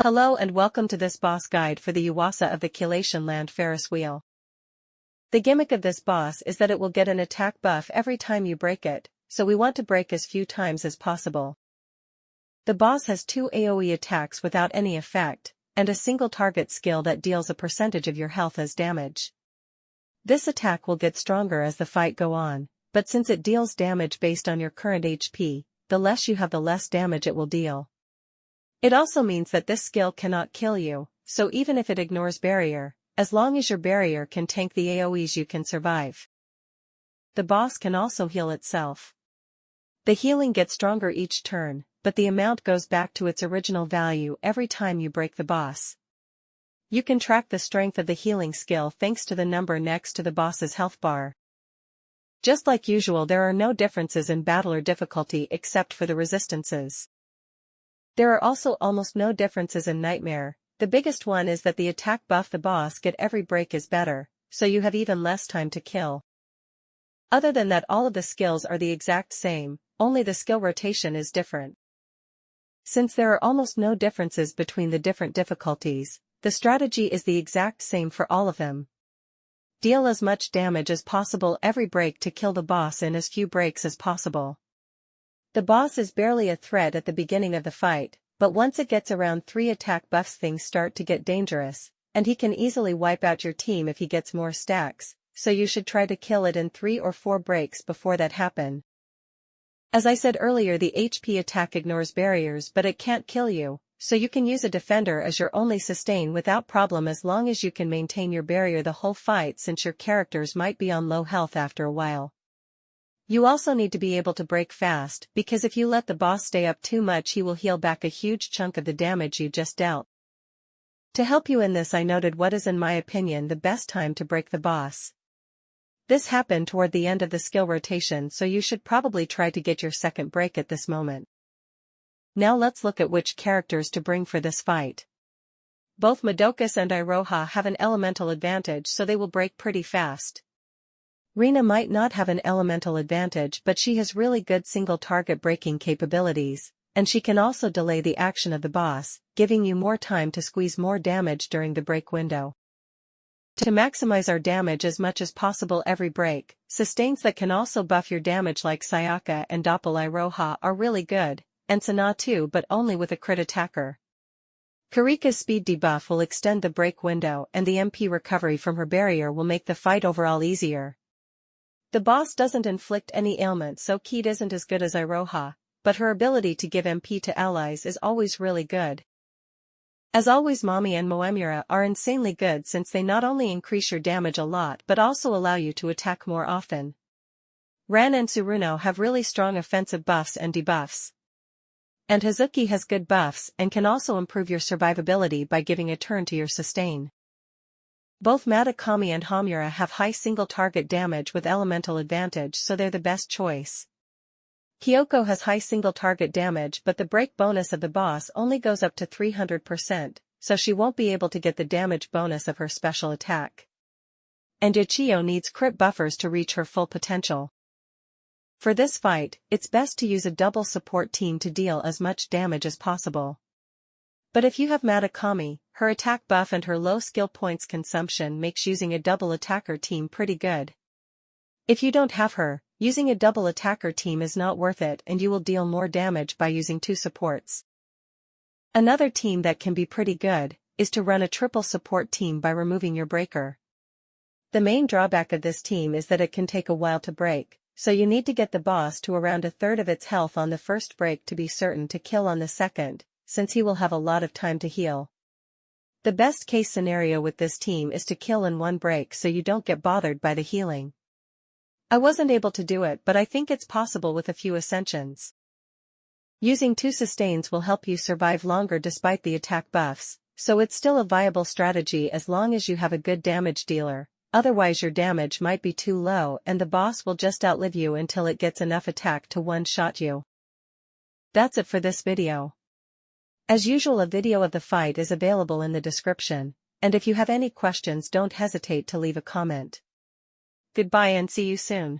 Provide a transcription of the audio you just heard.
Hello and welcome to this boss guide for the Uwasa of the Chelation land Ferris wheel. The gimmick of this boss is that it will get an attack buff every time you break it, so we want to break as few times as possible. The boss has 2 AoE attacks without any effect, and a single target skill that deals a percentage of your health as damage. This attack will get stronger as the fight go on, but since it deals damage based on your current HP, the less you have the less damage it will deal. It also means that this skill cannot kill you, so even if it ignores barrier, as long as your barrier can tank the AoEs you can survive. The boss can also heal itself. The healing gets stronger each turn, but the amount goes back to its original value every time you break the boss. You can track the strength of the healing skill thanks to the number next to the boss's health bar. Just like usual, there are no differences in battle or difficulty except for the resistances. There are also almost no differences in Nightmare. The biggest one is that the attack buff the boss get every break is better, so you have even less time to kill. Other than that, all of the skills are the exact same, only the skill rotation is different. Since there are almost no differences between the different difficulties, the strategy is the exact same for all of them. Deal as much damage as possible every break to kill the boss in as few breaks as possible. The boss is barely a threat at the beginning of the fight, but once it gets around 3 attack buffs things start to get dangerous, and he can easily wipe out your team if he gets more stacks, so you should try to kill it in 3 or 4 breaks before that happen. As I said earlier, the HP attack ignores barriers but it can't kill you, so you can use a defender as your only sustain without problem as long as you can maintain your barrier the whole fight, since your characters might be on low health after a while. You also need to be able to break fast, because if you let the boss stay up too much he will heal back a huge chunk of the damage you just dealt. To help you in this, I noted what is in my opinion the best time to break the boss. This happened toward the end of the skill rotation, so you should probably try to get your second break at this moment. Now let's look at which characters to bring for this fight. Both Madokas and Iroha have an elemental advantage, so they will break pretty fast. Rina might not have an elemental advantage, but she has really good single-target breaking capabilities, and she can also delay the action of the boss, giving you more time to squeeze more damage during the break window. To maximize our damage as much as possible every break, sustains that can also buff your damage like Sayaka and Doppel Iroha are really good, and Sana too, but only with a crit attacker. Karika's speed debuff will extend the break window, and the MP recovery from her barrier will make the fight overall easier. The boss doesn't inflict any ailments, so Keed isn't as good as Iroha, but her ability to give MP to allies is always really good. As always, Mami and Moemura are insanely good since they not only increase your damage a lot but also allow you to attack more often. Ran and Tsuruno have really strong offensive buffs and debuffs. And Hazuki has good buffs and can also improve your survivability by giving a turn to your sustain. Both Matakami and Homura have high single-target damage with elemental advantage, so they're the best choice. Kyoko has high single-target damage, but the break bonus of the boss only goes up to 300%, so she won't be able to get the damage bonus of her special attack. And Yochiyo needs crit buffers to reach her full potential. For this fight, it's best to use a double support team to deal as much damage as possible. But if you have Matakami, her attack buff and her low skill points consumption makes using a double attacker team pretty good. If you don't have her, using a double attacker team is not worth it, and you will deal more damage by using 2 supports. Another team that can be pretty good is to run a triple support team by removing your breaker. The main drawback of this team is that it can take a while to break, so you need to get the boss to around a third of its health on the first break to be certain to kill on the second, since he will have a lot of time to heal. The best case scenario with this team is to kill in 1 break so you don't get bothered by the healing. I wasn't able to do it, but I think it's possible with a few ascensions. Using 2 sustains will help you survive longer despite the attack buffs, so it's still a viable strategy as long as you have a good damage dealer, otherwise your damage might be too low and the boss will just outlive you until it gets enough attack to one-shot you. That's it for this video. As usual, a video of the fight is available in the description, and if you have any questions don't hesitate to leave a comment. Goodbye and see you soon.